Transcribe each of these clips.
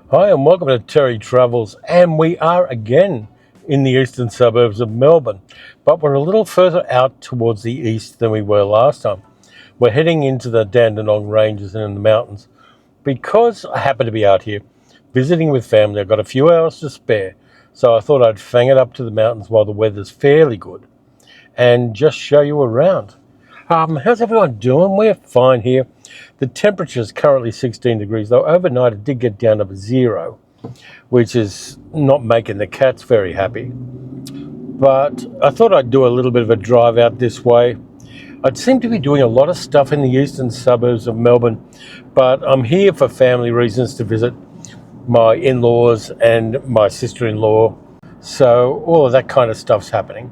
Hi and welcome to Terry Travels, and we are again in the eastern suburbs of Melbourne, but we're a little further out towards the east than we were last time. We're heading into the Dandenong Ranges and in the mountains. Because I happen to be out here visiting with family, I've got a few hours to spare, so I thought I'd fang it up to the mountains while the weather's fairly good and just show you around. How's everyone doing? We're fine here. The temperature is currently 16 degrees, though overnight it did get down to 0, which is not making the cats very happy. But I thought I'd do a little bit of a drive out this way. I seem to be doing a lot of stuff in the eastern suburbs of Melbourne, but I'm here for family reasons to visit my in-laws and my sister-in-law. So all of that kind of stuff's happening.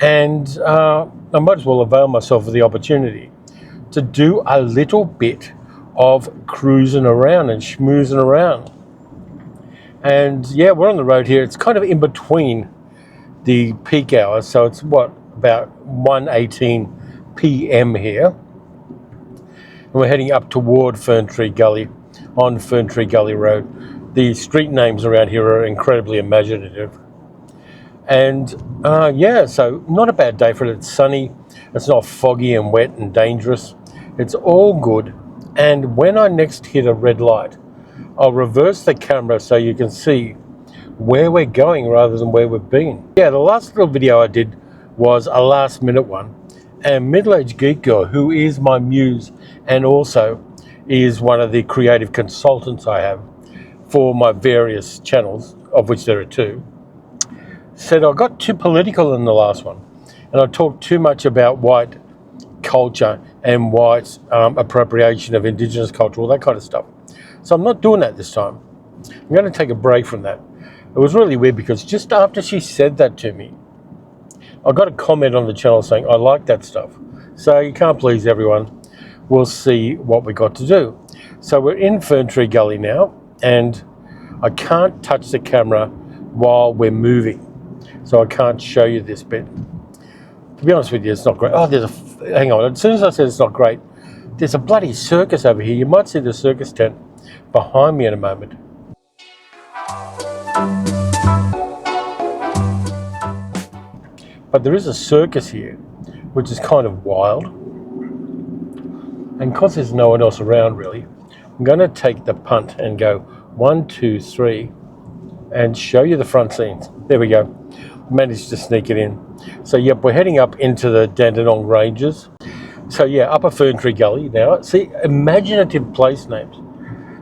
And I might as well avail myself of the opportunity to do a little bit of cruising around and schmoozing around. And yeah, we're on the road here. It's kind of in between the peak hours, so it's about 1:18 p.m. here. And we're heading up toward Ferntree Gully on Ferntree Gully Road. The street names around here are incredibly imaginative. And so not a bad day for it. It's sunny, it's not foggy and wet and dangerous. It's all good. And when I next hit a red light, I'll reverse the camera so you can see where we're going rather than where we've been. Yeah, the last little video I did was a last minute one. And Middle-Aged Geek Girl, who is my muse and also is one of the creative consultants I have for my various channels, of which there are 2, said I got too political in the last one, and I talked too much about white culture and white appropriation of Indigenous culture, all that kind of stuff. So I'm not doing that this time. I'm going to take a break from that. It was really weird because just after she said that to me, I got a comment on the channel saying, I like that stuff. So you can't please everyone. We'll see what we got to do. So we're in Ferntree Gully now, and I can't touch the camera while we're moving. So I can't show you this bit. To be honest with you, it's not great. Oh, hang on. As soon as I said it's not great, there's a bloody circus over here. You might see the circus tent behind me in a moment. But there is a circus here, which is kind of wild. And because there's no one else around really, I'm going to take the punt and go 1, 2, 3 and show you the front scenes. There we go. Managed to sneak it in. So yep, we're heading up into the Dandenong Ranges. So yeah, Upper Ferntree Gully now. See, imaginative place names.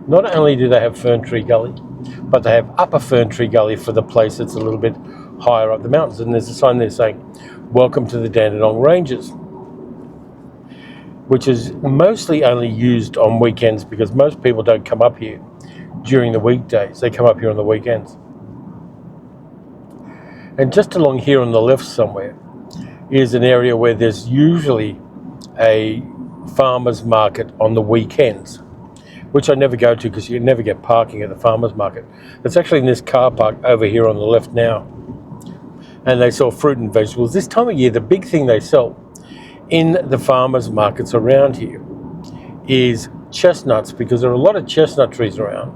Not only do they have Ferntree Gully, but they have Upper Ferntree Gully for the place that's a little bit higher up the mountains. And there's a sign there saying, welcome to the Dandenong Ranges, which is mostly only used on weekends because most people don't come up here during the weekdays. They come up here on the weekends. And just along here on the left somewhere is an area where there's usually a farmer's market on the weekends, which I never go to because you never get parking at the farmer's market. It's actually in this car park over here on the left now. And they sell fruit and vegetables. This time of year, the big thing they sell in the farmer's markets around here is chestnuts, because there are a lot of chestnut trees around.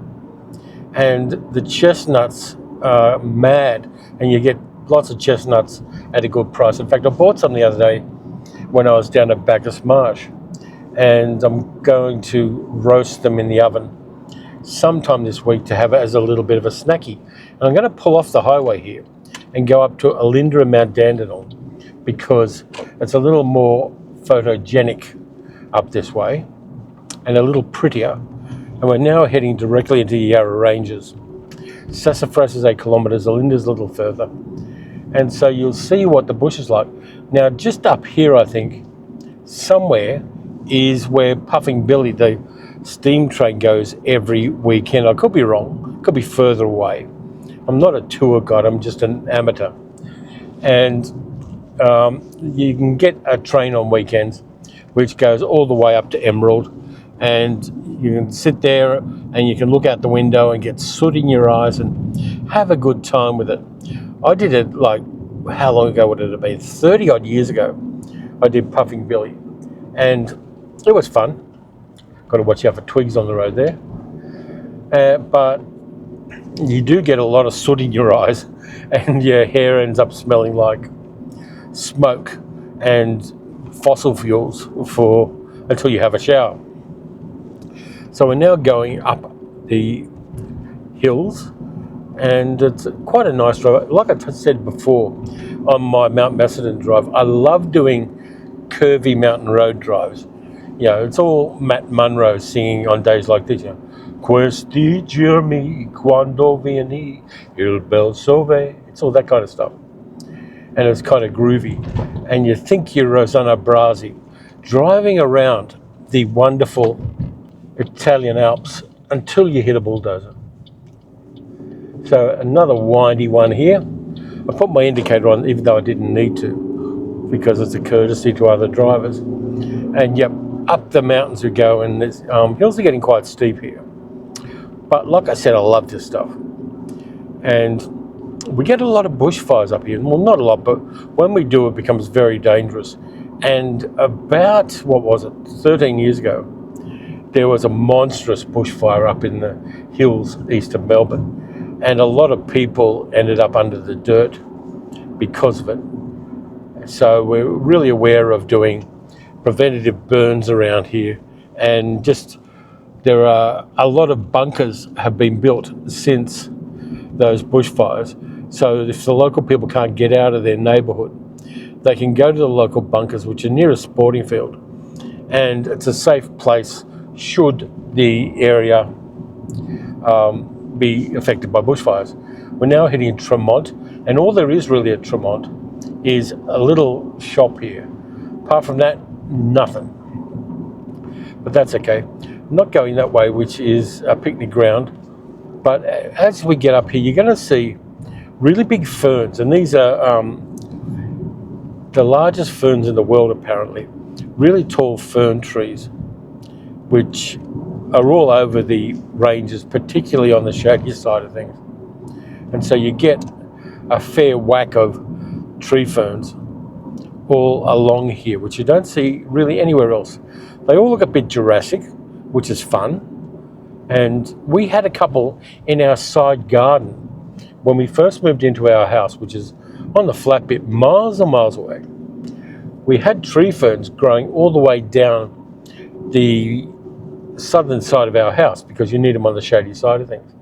And the chestnuts are mad, and you get lots of chestnuts at a good price. In fact, I bought some the other day when I was down at Bacchus Marsh, and I'm going to roast them in the oven sometime this week to have it as a little bit of a snacky. And I'm going to pull off the highway here and go up to Olinda and Mount Dandenong because it's a little more photogenic up this way and a little prettier. And we're now heading directly into the Yarra Ranges. Sassafras is 8 kilometres, Olinda's a little further. And so you'll see what the bush is like. Now, just up here, I think, somewhere is where Puffing Billy, the steam train, goes every weekend. I could be wrong, could be further away. I'm not a tour guide, I'm just an amateur. And you can get a train on weekends which goes all the way up to Emerald, and you can sit there and you can look out the window and get soot in your eyes and have a good time with it. I did it, like, how long ago would it have been? 30 odd years ago I did Puffing Billy, and it was fun. Got to watch out for twigs on the road there. But you do get a lot of soot in your eyes, and your hair ends up smelling like smoke and fossil fuels until you have a shower. So we're now going up the hills, and it's quite a nice drive. Like I said before, on my Mount Macedon drive, I love doing curvy mountain road drives. You know, it's all Matt Munro singing on days like this, you know. Questi giorni quando vieni il bel sole. It's all that kind of stuff. And it's kind of groovy. And you think you're Rosanna Brasi driving around the wonderful Italian Alps until you hit a bulldozer. So another windy one here. I put my indicator on even though I didn't need to, because it's a courtesy to other drivers. And yep, up the mountains we go, and there's hills are getting quite steep here. But like I said, I love this stuff. And we get a lot of bushfires up here. Well, not a lot, but when we do, it becomes very dangerous. And about, 13 years ago, there was a monstrous bushfire up in the hills east of Melbourne. And a lot of people ended up under the dirt because of it. So we're really aware of doing preventative burns around here, and just there are a lot of bunkers have been built since those bushfires. So if the local people can't get out of their neighbourhood, they can go to the local bunkers, which are near a sporting field, and it's a safe place should the area be affected by bushfires. We're now hitting Tremont, and all there is really at Tremont is a little shop here. Apart from that, nothing. But that's okay. I'm not going that way, which is a picnic ground. But as we get up here, you're going to see really big ferns, and these are the largest ferns in the world apparently. Really tall fern trees, which are all over the ranges, particularly on the shady side of things. And so you get a fair whack of tree ferns all along here, which you don't see really anywhere else. They all look a bit Jurassic, which is fun. And we had a couple in our side garden when we first moved into our house, which is on the flat bit, miles and miles away. We had tree ferns growing all the way down the southern side of our house because you need them on the shady side of things.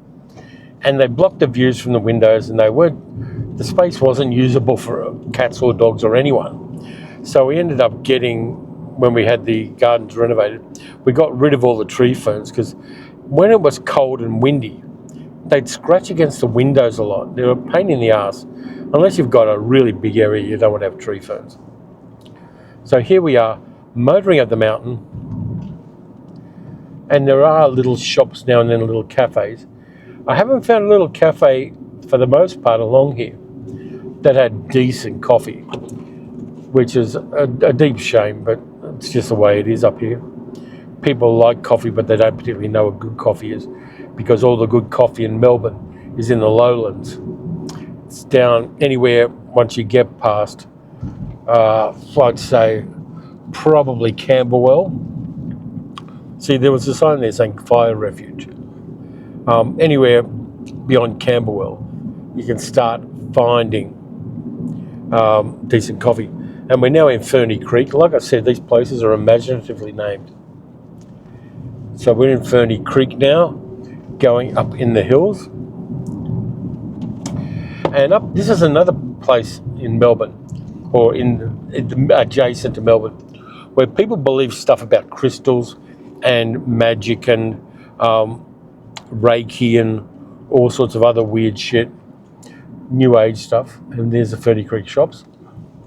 And they blocked the views from the windows, and the space wasn't usable for cats or dogs or anyone. So we ended up getting, when we had the gardens renovated, we got rid of all the tree ferns because when it was cold and windy, they'd scratch against the windows a lot. They were a pain in the ass. Unless you've got a really big area, you don't want to have tree ferns. So here we are, motoring up the mountain, and there are little shops now and then, little cafes. I haven't found a little cafe, for the most part, along here that had decent coffee, which is a deep shame, but it's just the way it is up here. People like coffee, but they don't particularly know what good coffee is, because all the good coffee in Melbourne is in the lowlands. It's down anywhere once you get past, I'd say, probably Camberwell. See, there was a sign there saying fire refuge. Anywhere beyond Camberwell, you can start finding decent coffee. And we're now in Ferny Creek. Like I said, these places are imaginatively named. So we're in Ferny Creek now, going up in the hills. And this is another place in Melbourne, or adjacent to Melbourne, where people believe stuff about crystals and magic and Reiki and all sorts of other weird shit, New Age stuff. And there's the Ferny Creek shops.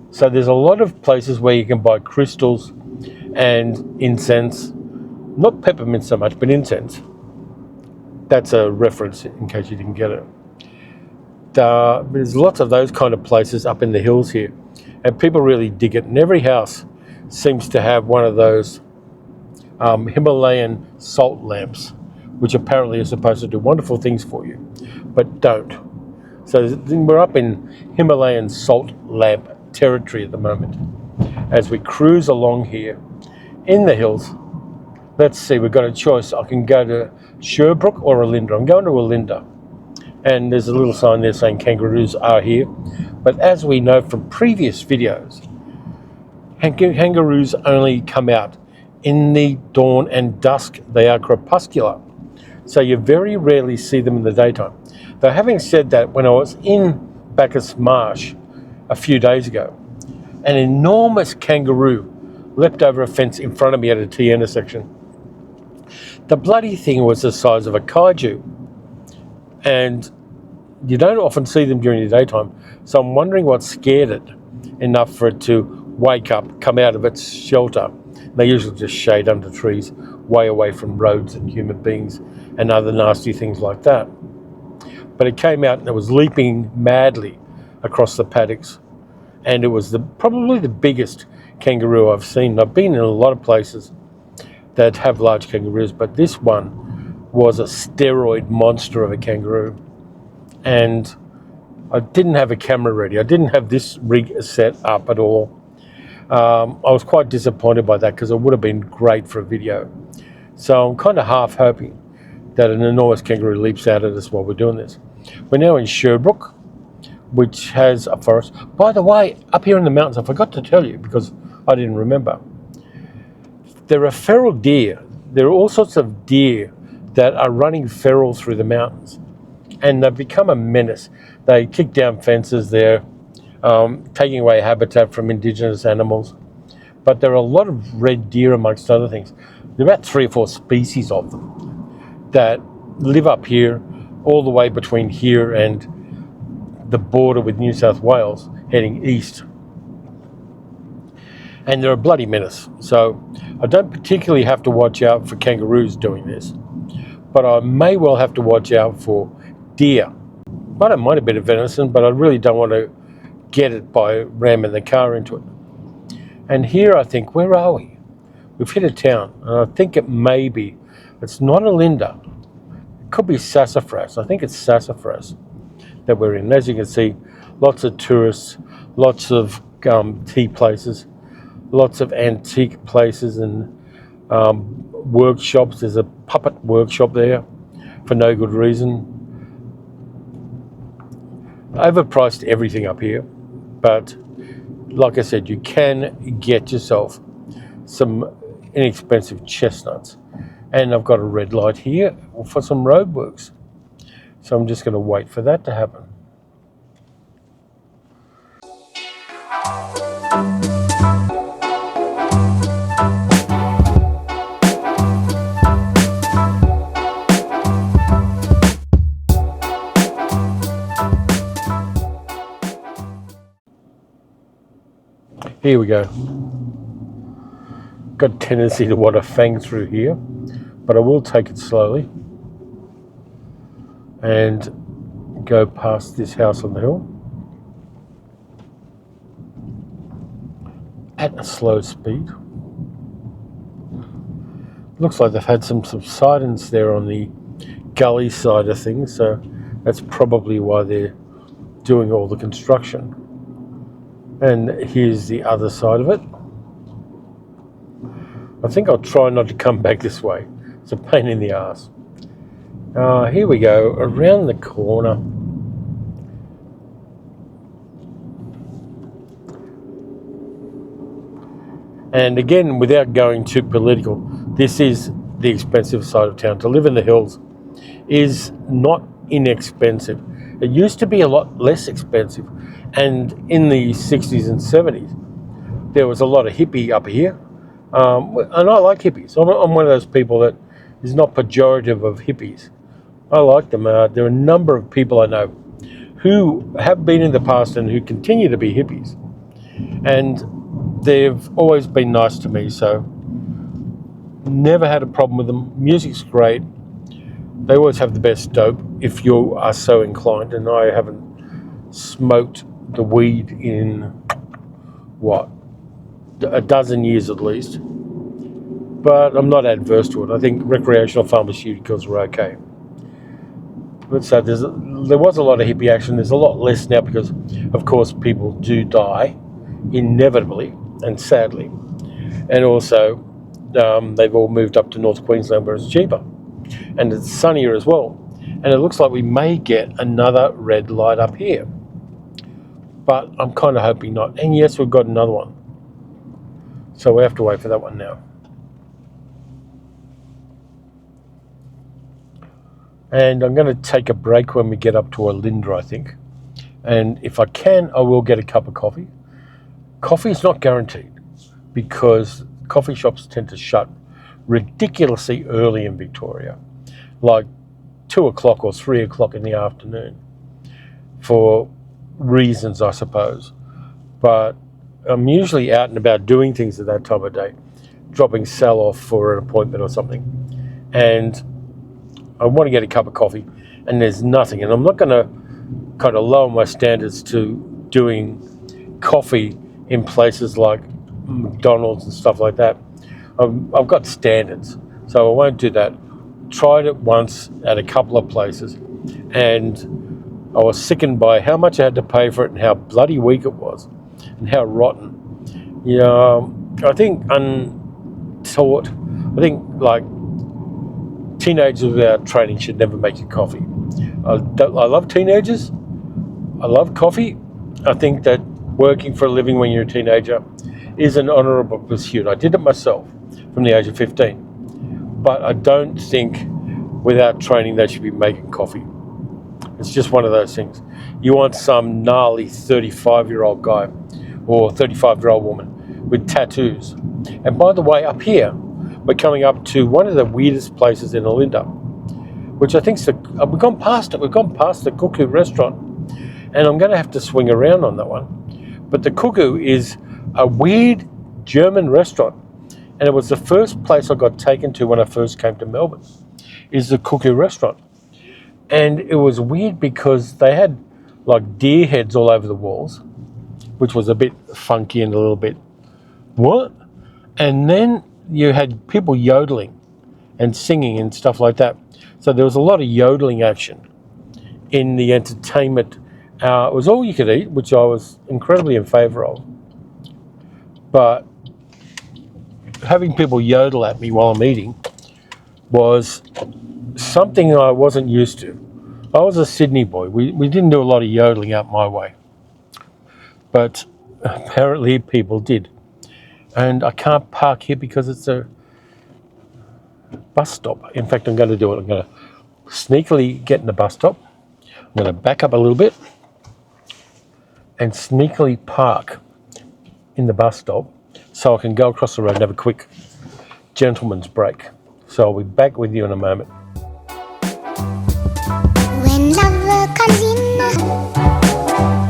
So there's a lot of places where you can buy crystals and incense, not peppermint so much, but incense. That's a reference in case you didn't get it. There's lots of those kind of places up in the hills here, and people really dig it. And every house seems to have one of those Himalayan salt lamps, which apparently are supposed to do wonderful things for you, but don't. So we're up in Himalayan salt lamp territory at the moment as we cruise along here in the hills, Let's see, we've got a choice. I can go to Sherbrooke or Olinda. I'm going to Olinda. And there's a little sign there saying kangaroos are here. But as we know from previous videos, kangaroos only come out in the dawn and dusk. They are crepuscular. So you very rarely see them in the daytime. Though having said that, when I was in Bacchus Marsh a few days ago, an enormous kangaroo leapt over a fence in front of me at a T intersection. The bloody thing was the size of a kaiju. And you don't often see them during the daytime. So I'm wondering what scared it enough for it to wake up, come out of its shelter. They usually just shade under trees, way away from roads and human beings and other nasty things like that. But it came out and it was leaping madly across the paddocks. And it was probably the biggest kangaroo I've seen. I've been in a lot of places that have large kangaroos, but this one was a steroid monster of a kangaroo. And I didn't have a camera ready. I didn't have this rig set up at all. I was quite disappointed by that because it would have been great for a video. So I'm kind of half hoping that an enormous kangaroo leaps out at us while we're doing this. We're now in Sherbrooke, which has a forest. By the way, up here in the mountains, I forgot to tell you because I didn't remember. There are feral deer. There are all sorts of deer that are running feral through the mountains. And they've become a menace. They kick down fences there, taking away habitat from indigenous animals. But there are a lot of red deer amongst other things. There are about 3 or 4 species of them that live up here, all the way between here and the border with New South Wales, heading east. And they're a bloody menace. So I don't particularly have to watch out for kangaroos doing this, but I may well have to watch out for deer. I don't mind a bit of venison, but I really don't want to get it by ramming the car into it. And here I think, where are we? We've hit a town, and I think it's not Olinda. It could be Sassafras. I think it's Sassafras that we're in. As you can see, lots of tourists, lots of tea places, lots of antique places and workshops. There's a puppet workshop there for no good reason. Overpriced everything up here, but like I said, you can get yourself some inexpensive chestnuts. And I've got a red light here for some roadworks, so I'm just going to wait for that to happen. Here we go. Got a tendency to want to fang through here, but I will take it slowly and go past this house on the hill at a slow speed. Looks like they've had some subsidence there on the gully side of things, so that's probably why they're doing all the construction. And here's the other side of it. I think I'll try not to come back this way. It's a pain in the ass. Here we go, around the corner. And again, without going too political, this is the expensive side of town. To live in the hills is not inexpensive. It used to be a lot less expensive. And in the 60s and 70s, there was a lot of hippie up here. And I like hippies. I'm one of those people that is not pejorative of hippies. I like them. There are a number of people I know who have been in the past and who continue to be hippies. And they've always been nice to me, so never had a problem with them. Music's great. They always have the best dope if you are so inclined, and I haven't smoked the weed in, a dozen years at least. But I'm not adverse to it. I think recreational pharmaceuticals are okay. But so there was a lot of hippie action. There's a lot less now because, of course, people do die, inevitably and sadly. And also, they've all moved up to North Queensland where it's cheaper and it's sunnier as well. And it looks like we may get another red light up here, but I'm kind of hoping not. And yes, we've got another one, so we have to wait for that one now. And I'm going to take a break when we get up to Olinda, I think. And if I can, I will get a cup of coffee. Coffee is not guaranteed because coffee shops tend to shut ridiculously early in Victoria, like 2 o'clock or 3 o'clock in the afternoon, for reasons, I suppose. But I'm usually out and about doing things at that time of day, dropping Sal off for an appointment or something. And I want to get a cup of coffee, and there's nothing. And I'm not going to kind of lower my standards to doing coffee in places like McDonald's and stuff like that. I've got standards, so I won't do that. Tried it once at a couple of places, and I was sickened by how much I had to pay for it and how bloody weak it was and how rotten. I think untaught, I think like teenagers without training should never make you coffee. I love teenagers. I love coffee. I think that working for a living when you're a teenager is an honourable pursuit. I did it myself from the age of 15. But I don't think without training they should be making coffee. It's just one of those things. You want some gnarly 35-year-old guy or 35-year-old woman with tattoos. And by the way, up here, we're coming up to one of the weirdest places in Olinda, which I think we've gone past it. We've gone past the Cuckoo restaurant, and I'm going to have to swing around on that one. But the Cuckoo is a weird German restaurant, and it was the first place I got taken to when I first came to Melbourne, is the Cuckoo restaurant. And it was weird because they had like deer heads all over the walls, which was a bit funky and a little bit, what? And then you had people yodeling and singing and stuff like that. So there was a lot of yodeling action in the entertainment. It was all you could eat, which I was incredibly in favour of. But having people yodel at me while I'm eating was something I wasn't used to. I was a Sydney boy. We didn't do a lot of yodeling out my way. But apparently people did. And I can't park here because it's a bus stop. In fact, I'm going to do it. I'm going to sneakily get in the bus stop. I'm going to back up a little bit and sneakily park in the bus stop so I can go across the road and have a quick gentleman's break. So I'll be back with you in a moment. When love comes in,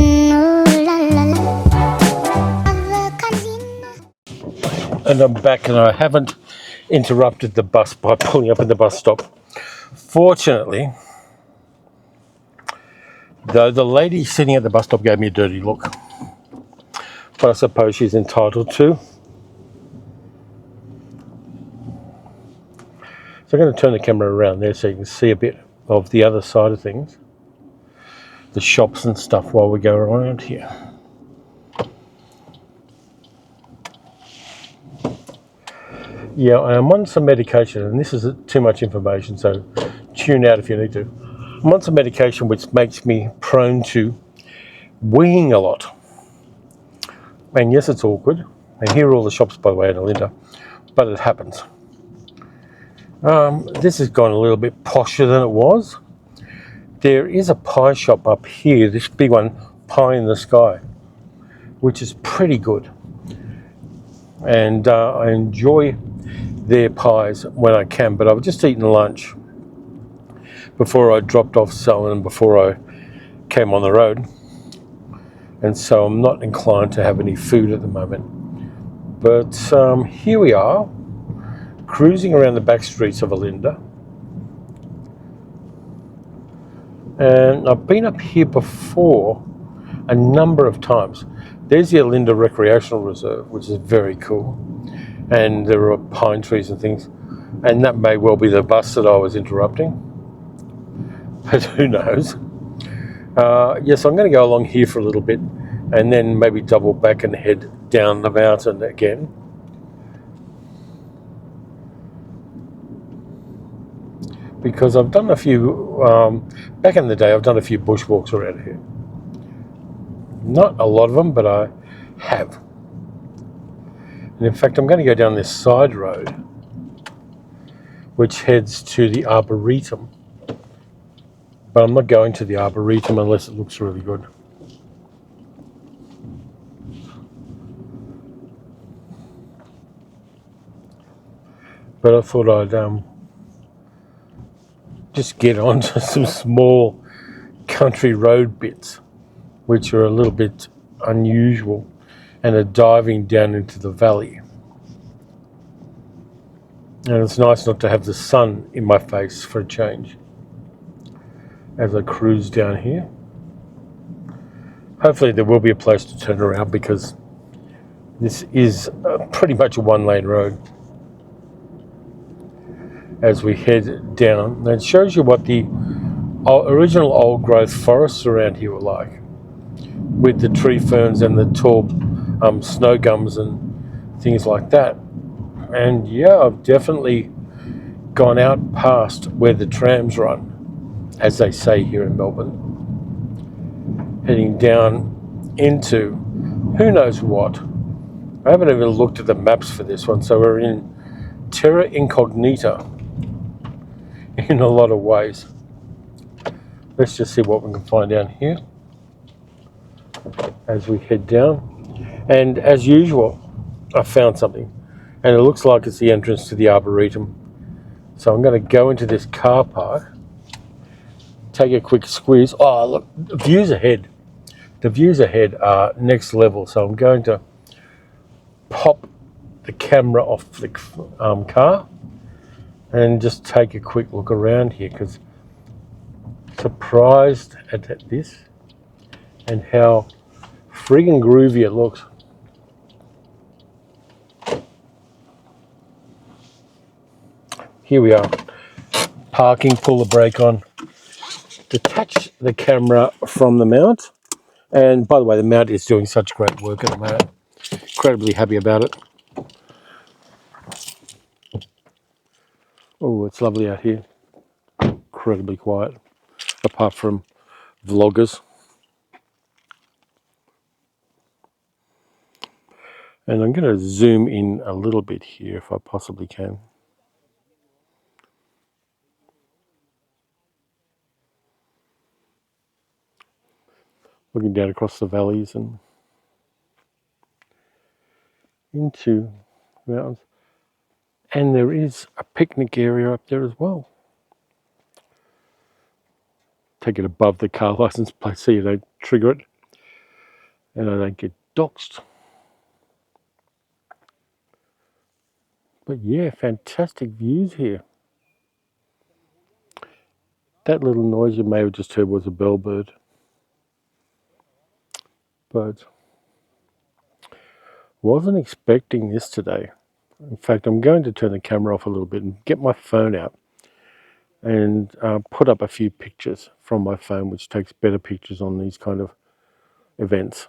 ooh, la, la, la. Love comes in. And I'm back, and I haven't interrupted the bus by pulling up at the bus stop. Fortunately, though, the lady sitting at the bus stop gave me a dirty look. But I suppose she's entitled to. So I'm going to turn the camera around there so you can see a bit of the other side of things, the shops and stuff, while we go around here. Yeah, I'm on some medication, and this is too much information, so tune out if you need to. I'm on some medication which makes me prone to weeing a lot. And yes, it's awkward. And here are all the shops, by the way, in Olinda, but it happens. This has gone a little bit posher than it was. There is a pie shop up here, this big one, Pie in the Sky, which is pretty good. And I enjoy their pies when I can, but I've just eaten lunch before I dropped off Sal and before I came on the road. And so I'm not inclined to have any food at the moment. But here we are, cruising around the back streets of Olinda. And I've been up here before a number of times. There's the Olinda Recreational Reserve, which is very cool. And there are pine trees and things. And that may well be the bus that I was interrupting. But who knows? Yes, I'm going to go along here for a little bit and then maybe double back and head down the mountain again. because I've done a few, back in the day, I've done a few bushwalks around here. Not a lot of them, but I have. And in fact, I'm going to go down this side road, which heads to the Arboretum. But I'm not going to the Arboretum unless it looks really good. But I thought I'd just get onto some small country road bits, which are a little bit unusual and are diving down into the valley. And it's nice not to have the sun in my face for a change as I cruise down here. Hopefully there will be a place to turn around, because this is pretty much a one-lane road as we head down. And it shows you what the original old growth forests around here were like, with the tree ferns and the tall snow gums and things like that. And yeah, I've definitely gone out past where the trams run, as they say here in Melbourne, heading down into who knows what. I haven't even looked at the maps for this one, so we're in terra incognita in a lot of ways. Let's just see what we can find down here as we head down. And as usual, I found something, and it looks like it's the entrance to the Arboretum. So I'm going to go into this car park, take a quick squeeze. Oh, look, the views ahead. The views ahead are next level. So I'm going to pop the camera off the car and just take a quick look around here, because surprised at this and how friggin' groovy it looks. Here we are, parking, pull the brake on, detach the camera from the mount. And by the way, the mount is doing such great work at the moment. Incredibly happy about it. Oh, it's lovely out here. Incredibly quiet, apart from vloggers. And I'm going to zoom in a little bit here if I possibly can. Looking down across the valleys and into mountains. And there is a picnic area up there as well. Take it above the car license plate so you don't trigger it and I don't get doxed. But yeah, fantastic views here. That little noise you may have just heard was a bellbird. But wasn't expecting this today. In fact, I'm going to turn the camera off a little bit and get my phone out and put up a few pictures from my phone, which takes better pictures on these kind of events.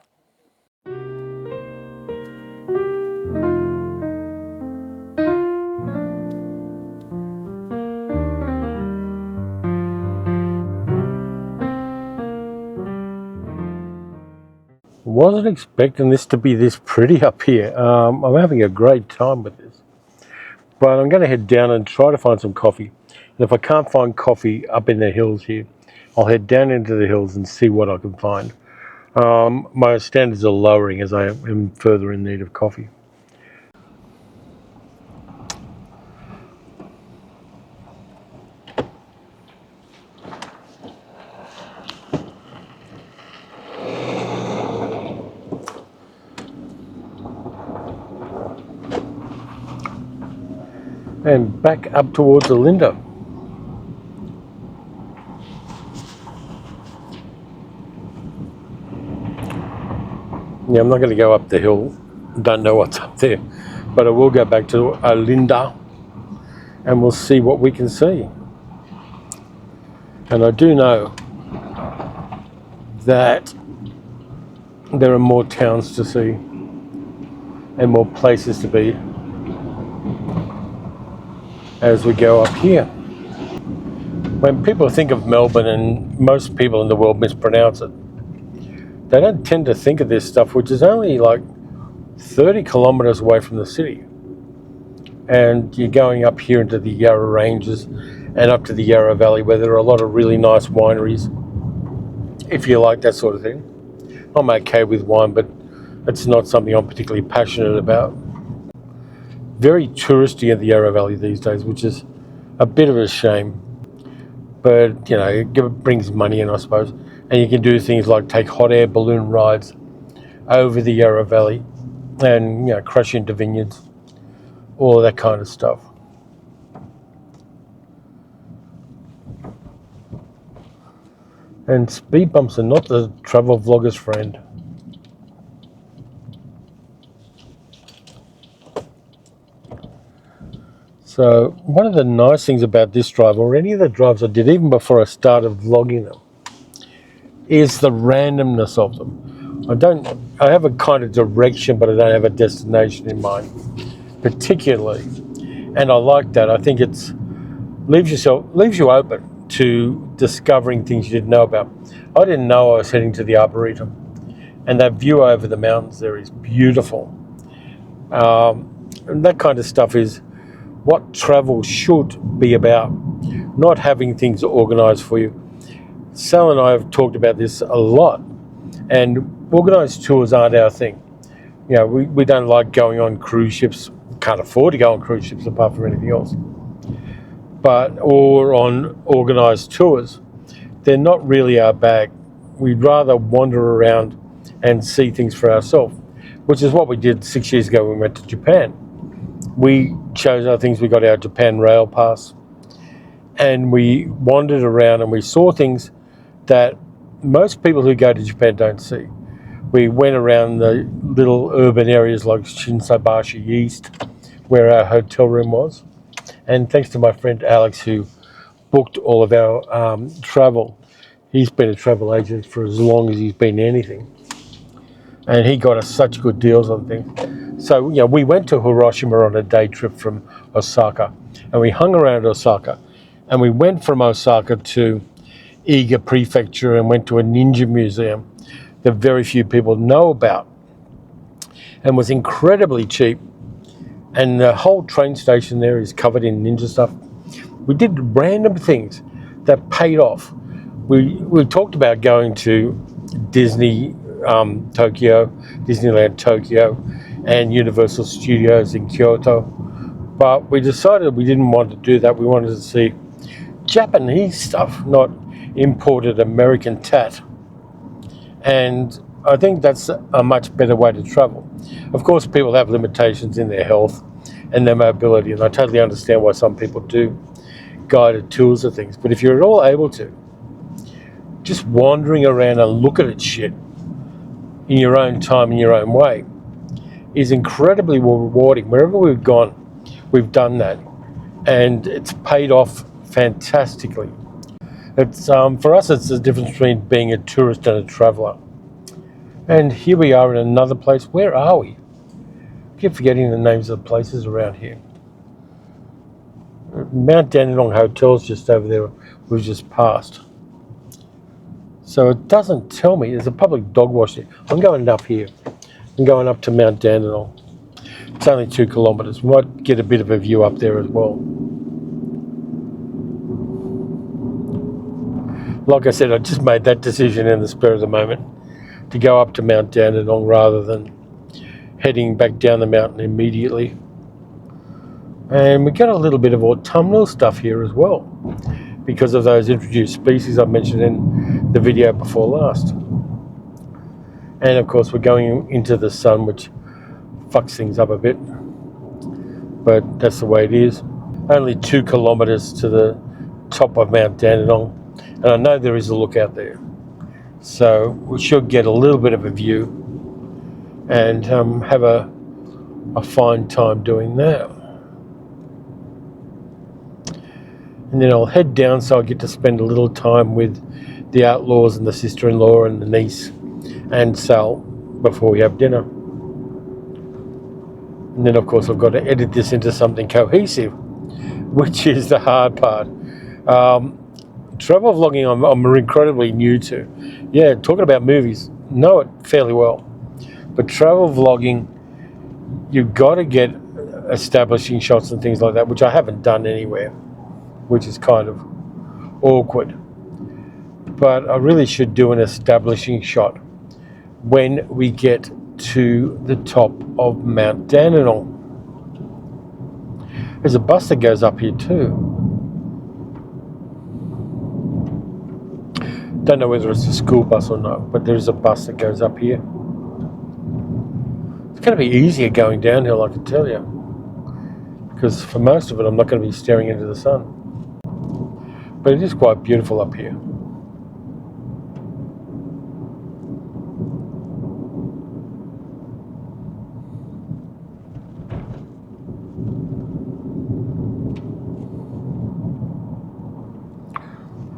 Wasn't expecting this to be this pretty up here. I'm having a great time with this. But I'm going to head down and try to find some coffee. And if I can't find coffee up in the hills here, I'll head down into the hills and see what I can find. My standards are lowering as I am further in need of coffee. And back up towards Olinda. Yeah, I'm not going to go up the hill. Don't know what's up there. But I will go back to Olinda and we'll see what we can see. And I do know that there are more towns to see and more places to be as we go up here. when people think of Melbourne, and most people in the world mispronounce it, they don't tend to think of this stuff, which is only like 30 kilometres away from the city. And you're going up here into the Yarra Ranges and up to the Yarra Valley, where there are a lot of really nice wineries, if you like that sort of thing. I'm okay with wine, but it's not something I'm particularly passionate about. Very touristy in the Yarra Valley these days, which is a bit of a shame. But, you know, it brings money in, I suppose. And you can do things like take hot air balloon rides over the Yarra Valley and, you know, crash into vineyards, all of that kind of stuff. And speed bumps are not the travel vlogger's friend. So one of the nice things about this drive, or any of the drives I did even before I started vlogging them, is the randomness of them. I have a kind of direction, but I don't have a destination in mind, particularly. And I like that. I think it's leaves you open to discovering things you didn't know about. I didn't know I was heading to the Arboretum, and that view over the mountains there is beautiful. And that kind of stuff is what travel should be about, not having things organised for you. Sal and I have talked about this a lot, and organised tours aren't our thing. You know, we don't like going on cruise ships, can't afford to go on cruise ships apart from anything else. Or on organised tours, they're not really our bag. We'd rather wander around and see things for ourselves, which is what we did 6 years ago when we went to Japan. We chose our things, we got our Japan rail pass, and we wandered around and we saw things that most people who go to Japan don't see. We went around the little urban areas like Shinsaibashi East, where our hotel room was. And thanks to my friend Alex, who booked all of our travel. He's been a travel agent for as long as he's been anything. And he got us such good deals on things. So, you know, we went to Hiroshima on a day trip from Osaka, and we hung around Osaka. And we went from Osaka to Iga Prefecture and went to a ninja museum that very few people know about, and was incredibly cheap. And the whole train station there is covered in ninja stuff. We did random things that paid off. We talked about going to Disneyland Tokyo, and Universal Studios in Kyoto. But we decided we didn't want to do that. We wanted to see Japanese stuff, not imported American tat. And I think that's a much better way to travel. Of course, people have limitations in their health and their mobility, and I totally understand why some people do guided tours of things. But if you're at all able to, just wandering around and looking at shit in your own time, in your own way, is incredibly rewarding. Wherever we've gone, we've done that, and it's paid off fantastically. It's for us, it's the difference between being a tourist and a traveller. And here we are in another place. Where are we? I keep forgetting the names of the places around here. Mount Dandenong Hotel's just over there. We've just passed. So it doesn't tell me. There's a public dog wash there. I'm going up here. I'm going up to Mount Dandenong. It's only 2 kilometres. We might get a bit of a view up there as well. Like I said, I just made that decision in the spur of the moment to go up to Mount Dandenong rather than heading back down the mountain immediately. And we got a little bit of autumnal stuff here as well, because of those introduced species I mentioned in the video before last. And of course we're going into the sun, which fucks things up a bit, but that's the way it is. Only 2 kilometres to the top of Mount Dandenong, and I know there is a lookout there, so we should get a little bit of a view and have a fine time doing that. And then I'll head down so I get to spend a little time with the outlaws and the sister-in-law and the niece and Sal before we have dinner. And then of course I've got to edit this into something cohesive, which is the hard part. Travel vlogging I'm incredibly new to. Yeah, talking about movies, know it fairly well. But travel vlogging, you've got to get establishing shots and things like that, which I haven't done anywhere, which is kind of awkward. But I really should do an establishing shot when we get to the top of Mount Dandenong. There's a bus that goes up here too. Don't know whether it's a school bus or not, but there's a bus that goes up here. It's going to be easier going downhill, I can tell you, because for most of it I'm not going to be staring into the sun. But it is quite beautiful up here.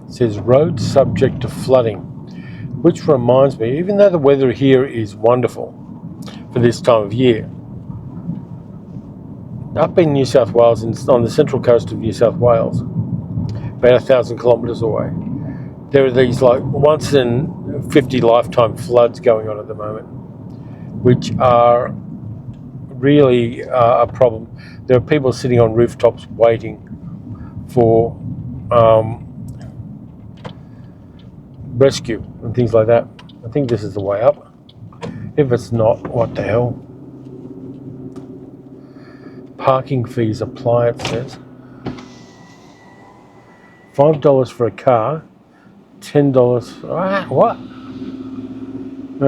It says road subject to flooding, which reminds me, even though the weather here is wonderful for this time of year, up in New South Wales, on the central coast of New South Wales, about 1,000 kilometres away, there are these like once in 50 lifetime floods going on at the moment, which are really a problem. There are people sitting on rooftops waiting for rescue and things like that. I think this is the way up. If it's not, what the hell? Parking fees apply, it says. $5 for a car, $10. What?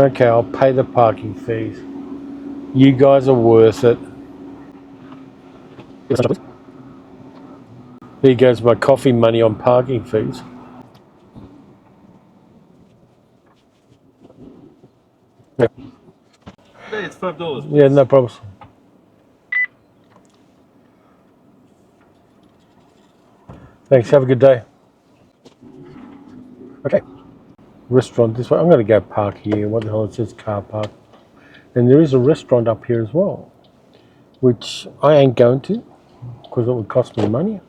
Okay, I'll pay the parking fees. You guys are worth it. There goes my coffee money on parking fees. Yeah, Hey, it's $5. yeah, no problems. Thanks, have a good day. Okay. Restaurant this way. I'm going to go park here. What the hell? It says car park. And there is a restaurant up here as well, which I ain't going to because it would cost me money.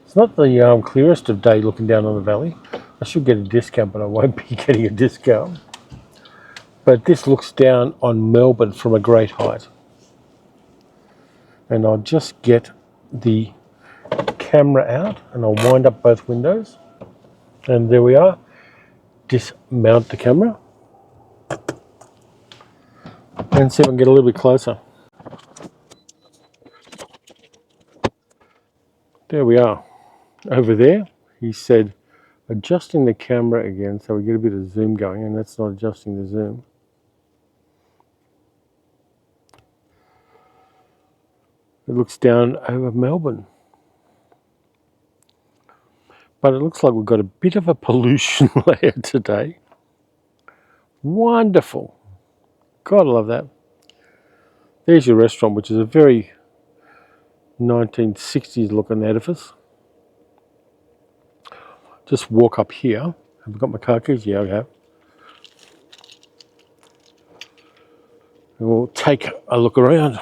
It's not the clearest of day looking down on the valley. I should get a discount, but I won't be getting a discount. But this looks down on Melbourne from a great height. And I'll just get the camera out and I'll wind up both windows. And there we are. Dismount the camera. And see if I can get a little bit closer. There we are. Over there, he said, adjusting the camera again so we get a bit of zoom going, and that's not adjusting the zoom. It looks down over Melbourne. But it looks like we've got a bit of a pollution layer today. Wonderful. God, I love that. There's your restaurant, which is a very 1960s looking edifice. Just walk up here. Have I got my car keys? Yeah, I have. And we'll take a look around.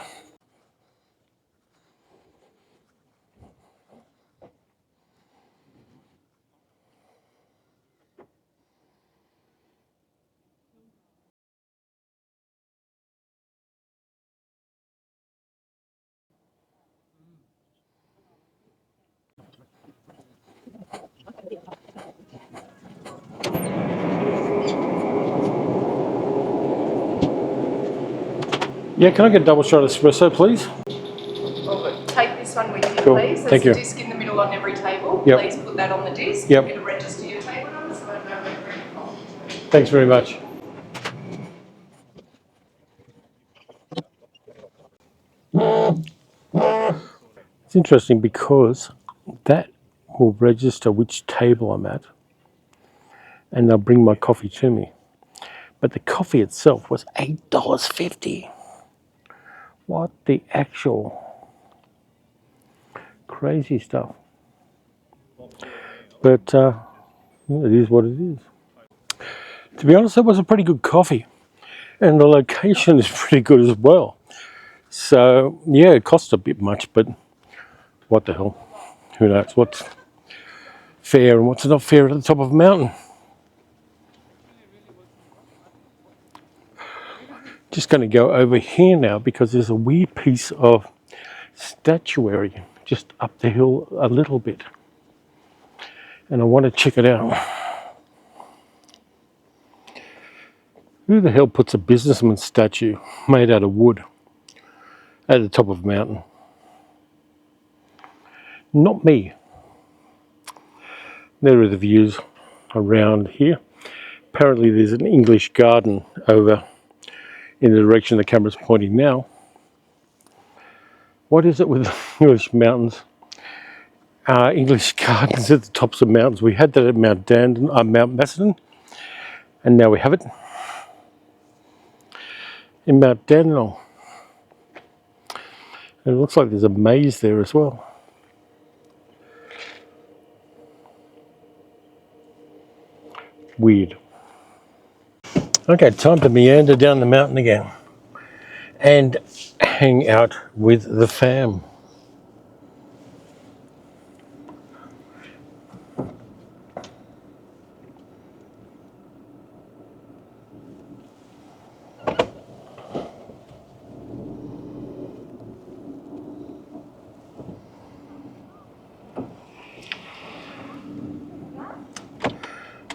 Yeah, can I get a double shot espresso, please? Take this one with you, Cool. please. There's Thank you. a disc in the middle on every table. Yep. Please put that on the disc. Yep. It'll register your table number so I know where you're from. Thanks very much. It's interesting because that will register which table I'm at and they'll bring my coffee to me. But the coffee itself was $8.50. What the actual crazy stuff. But it is what it is. To be honest, it was a pretty good coffee. And the location is pretty good as well. So, yeah, it costs a bit much, but what the hell? Who knows? What's fair and what's not fair at the top of a mountain. Just going to go over here now because there's a weird piece of statuary just up the hill a little bit. And I want to check it out. Who the hell puts a businessman statue made out of wood at the top of a mountain? Not me. There are the views around here. Apparently there's an English garden over in the direction the camera's pointing now. What is it with English mountains? English gardens at the tops of mountains. We had that at Mount Dandenong, Mount Macedon, and now we have it in Mount Dandenong. And it looks like there's a maze there as well. Weird. Okay, time to meander down the mountain again and hang out with the fam.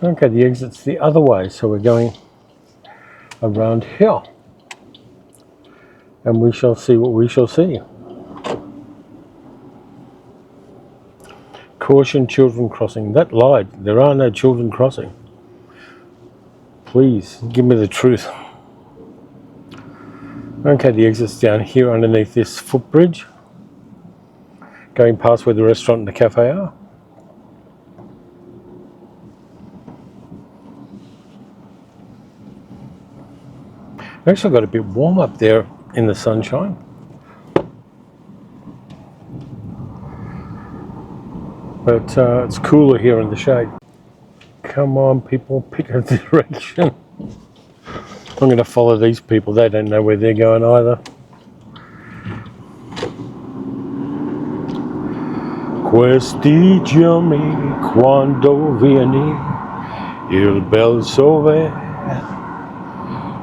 Okay, the exit's the other way, so we're going around here. And we shall see what we shall see. Caution, children crossing. That lied. There are no children crossing. Please, give me the truth. Okay, the exit's down here underneath this footbridge. Going past where the restaurant and the cafe are. Actually got a bit warm up there in the sunshine. But it's cooler here in the shade. Come on people, pick a direction. I'm going to follow these people. They don't know where they're going either. Questi giorni quando vieni il bel sole.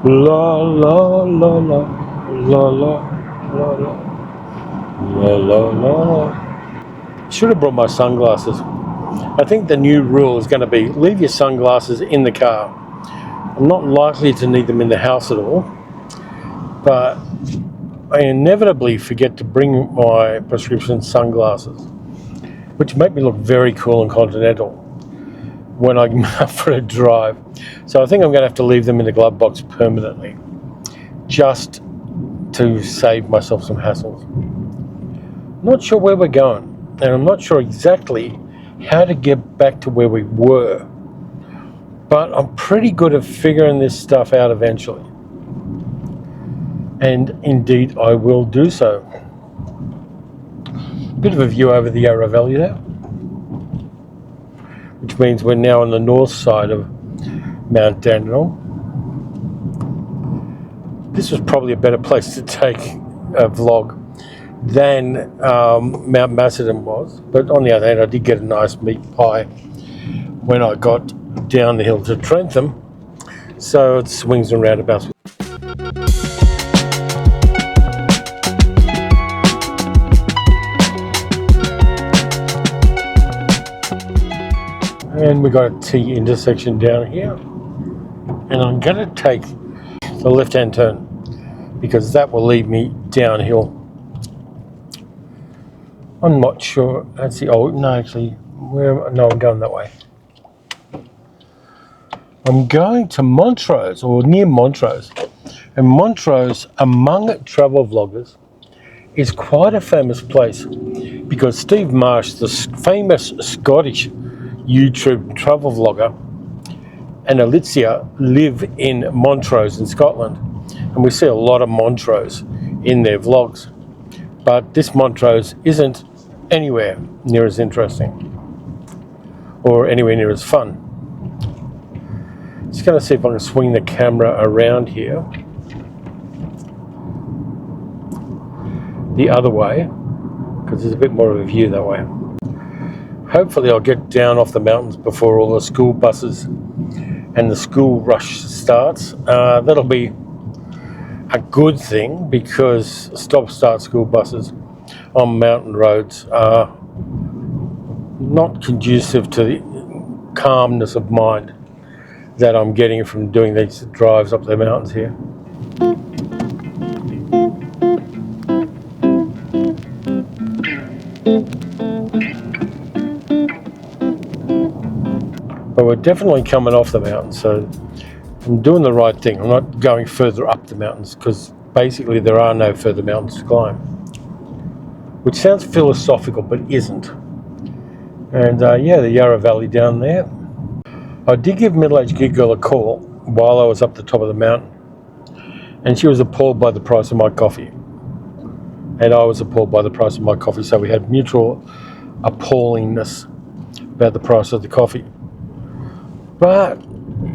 La la la la la la la la la la. Should have brought my sunglasses. I think the new rule is going to be leave your sunglasses in the car. I'm not likely to need them in the house at all, but I inevitably forget to bring my prescription sunglasses, which make me look very cool and continental when I'm out for a drive. So I think I'm going to have to leave them in the glove box permanently, just to save myself some hassles. Not sure where we're going, and I'm not sure exactly how to get back to where we were, but I'm pretty good at figuring this stuff out eventually. And indeed I will do so. Bit of a view over the Yarra Valley there, which means we're now on the north side of Mount Dandenong. This was probably a better place to take a vlog than Mount Macedon was, but on the other hand I did get a nice meat pie when I got down the hill to Trentham, so it swings and roundabouts. And we got a T intersection down here, and I'm going to take the left-hand turn because that will lead me downhill. I'm not sure. Let's see. Oh no, actually, no, I'm going that way. I'm going to Montrose, or near Montrose, and Montrose, among travel vloggers, is quite a famous place because Steve Marsh, the famous Scottish YouTube travel vlogger, and Alicia live in Montrose in Scotland, and we see a lot of Montrose in their vlogs, but this Montrose isn't anywhere near as interesting or anywhere near as fun. Just going to see if I can swing the camera around here the other way because there's a bit more of a view that way. hopefully I'll get down off the mountains before all the school buses and the school rush starts. That'll be a good thing, because stop-start school buses on mountain roads are not conducive to the calmness of mind that I'm getting from doing these drives up the mountains here. But we're definitely coming off the mountain, so I'm doing the right thing. I'm not going further up the mountains, because basically there are no further mountains to climb. Which sounds philosophical, but isn't. And yeah, the Yarra Valley down there. I did give middle-aged geek girl a call while I was up the top of the mountain, and she was appalled by the price of my coffee. And I was appalled by the price of my coffee, so we had mutual appallingness about the price of the coffee. But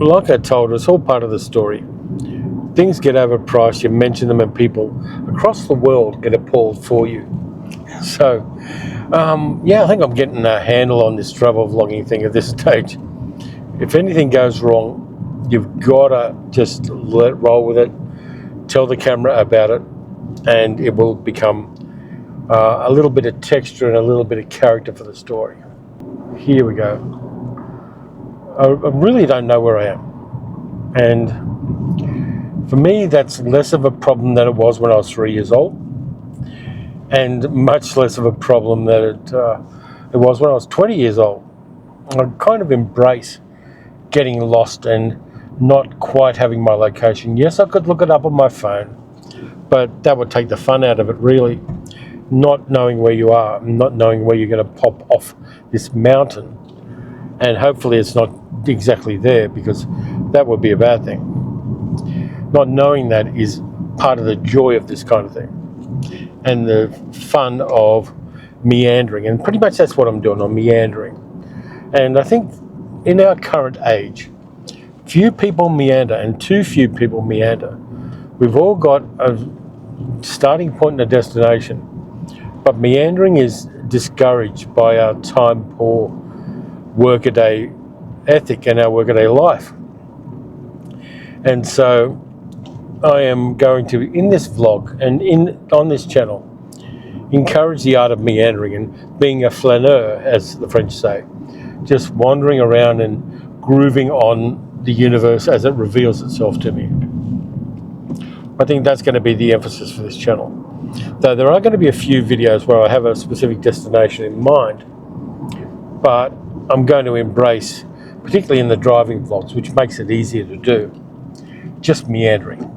like I told her, it's all part of the story. Things get overpriced, you mention them, and people across the world get appalled for you. So, yeah, I think I'm getting a handle on this travel vlogging thing at this stage. If anything goes wrong, you've got to just let it roll with it, tell the camera about it, and it will become a little bit of texture and a little bit of character for the story. Here we go. I really don't know where I am. And for me, that's less of a problem than it was when I was 3 years old, and much less of a problem than it was when I was 20 years old. I kind of embrace getting lost and not quite having my location. Yes, I could look it up on my phone, but that would take the fun out of it, really. Not knowing where you are, not knowing where you're going to pop off this mountain, and hopefully it's not exactly there, because that would be a bad thing. Not knowing that is part of the joy of this kind of thing, and the fun of meandering, and pretty much that's what I'm doing. I'm meandering. And I think in our current age, few people meander, and too few people meander. We've all got a starting point and a destination, but meandering is discouraged by our time poor workaday ethic and our workaday life. And so I am going to, in this vlog and on this channel, encourage the art of meandering and being a flaneur, as the French say, just wandering around and grooving on the universe as it reveals itself to me. I think that's going to be the emphasis for this channel. Though there are going to be a few videos where I have a specific destination in mind, but I'm going to embrace, particularly in the driving vlogs, which makes it easier to do, just meandering.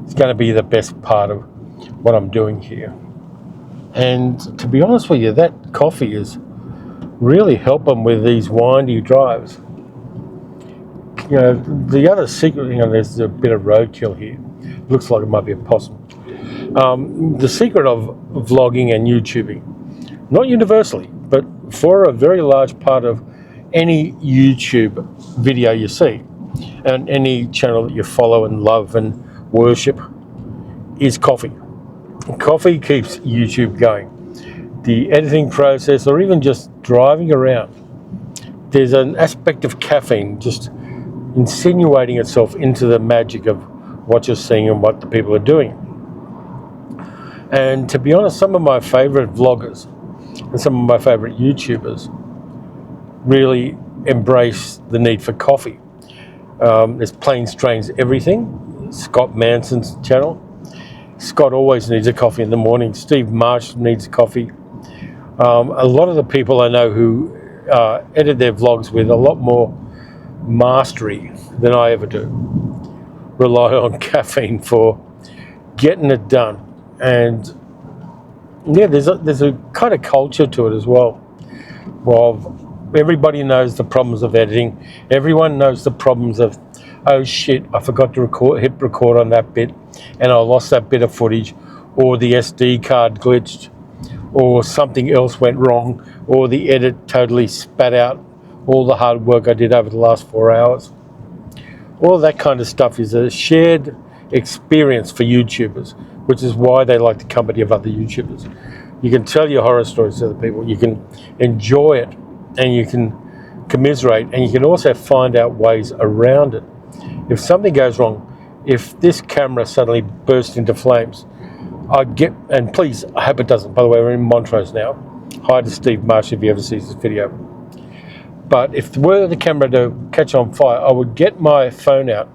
It's going to be the best part of what I'm doing here. And to be honest with you, that coffee is really helping with these windy drives. You know, the other secret, there's a bit of roadkill here. Looks like it might be a possum. The secret of vlogging and YouTubing, not universally, but for a very large part of any YouTube video you see, and any channel that you follow and love and worship, is coffee. Coffee keeps YouTube going. The editing process, or even just driving around, there's an aspect of caffeine just insinuating itself into the magic of what you're seeing and what the people are doing. And to be honest, some of my favorite vloggers and some of my favorite YouTubers really embrace the need for coffee. There's Planes, Trains, Everything, Scott Manson's channel. Scott always needs a coffee in the morning. Steve Marsh needs coffee. A lot of the people I know who edit their vlogs with a lot more mastery than I ever do rely on caffeine for getting it done. And yeah, there's a kind of culture to it as well. Well, everybody knows the problems of editing. Everyone knows the problems of, oh shit, I forgot to hit record on that bit, and I lost that bit of footage, or the SD card glitched, or something else went wrong, or the edit totally spat out all the hard work I did over the last 4 hours. All that kind of stuff is a shared experience for YouTubers, which is why they like the company of other YouTubers. You can tell your horror stories to other people. You can enjoy it, and you can commiserate, and you can also find out ways around it. If something goes wrong, if this camera suddenly bursts into flames, and please, I hope it doesn't. By the way, we're in Montrose now. Hi to Steve Marsh if he ever sees this video. But if were the camera to catch on fire, I would get my phone out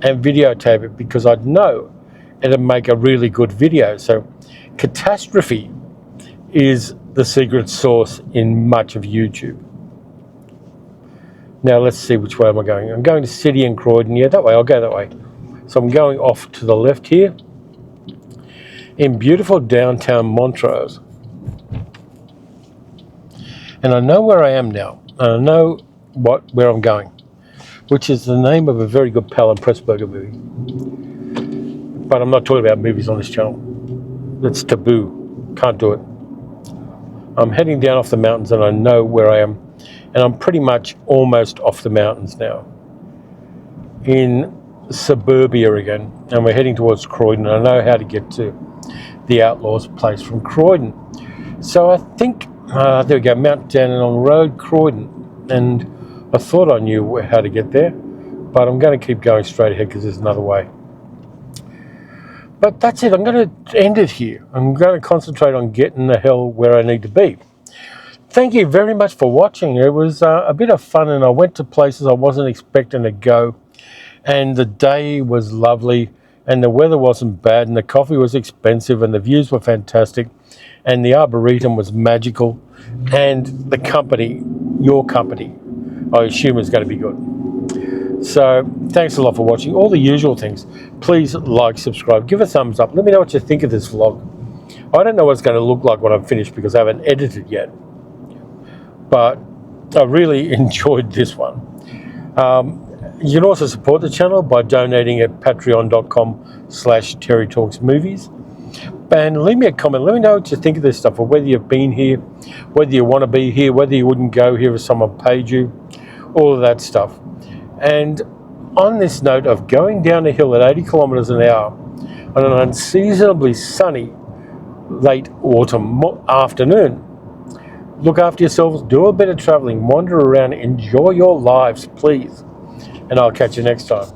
and videotape it, because I'd know it'd make a really good video. So catastrophe is the secret sauce in much of YouTube. Now let's see, which way am I going? I'm going to City and Croydon. Yeah, that way. I'll go that way. So I'm going off to the left here in beautiful downtown Montrose. And I know where I am now. And I know where I'm going, which is the name of a very good Pal and Pressburger movie. But I'm not talking about movies on this channel. That's taboo. Can't do it. I'm heading down off the mountains, and I know where I am. And I'm pretty much almost off the mountains now, in suburbia again. And we're heading towards Croydon. I know how to get to the Outlaws place from Croydon. So I think, there we go, Mount Dandenong Road, Croydon. And I thought I knew how to get there, but I'm going to keep going straight ahead because there's another way. But that's it. I'm going to end it here. I'm going to concentrate on getting the hell where I need to be. Thank you very much for watching. It was a bit of fun, and I went to places I wasn't expecting to go. And the day was lovely, and the weather wasn't bad, and the coffee was expensive, and the views were fantastic, and the Arboretum was magical, and the company, your company, I assume is going to be good. So thanks a lot for watching. All the usual things. Please like, subscribe, give a thumbs up. Let me know what you think of this vlog. I don't know what it's going to look like when I'm finished, because I haven't edited yet. But I really enjoyed this one. You can also support the channel by donating at patreon.com/terrytalksmovies. And leave me a comment. Let me know what you think of this stuff, or whether you've been here, whether you want to be here, whether you wouldn't go here if someone paid you, all of that stuff. And on this note of going down a hill at 80 kilometers an hour on an unseasonably sunny late autumn afternoon, look after yourselves, do a bit of traveling, wander around, enjoy your lives, please. And I'll catch you next time.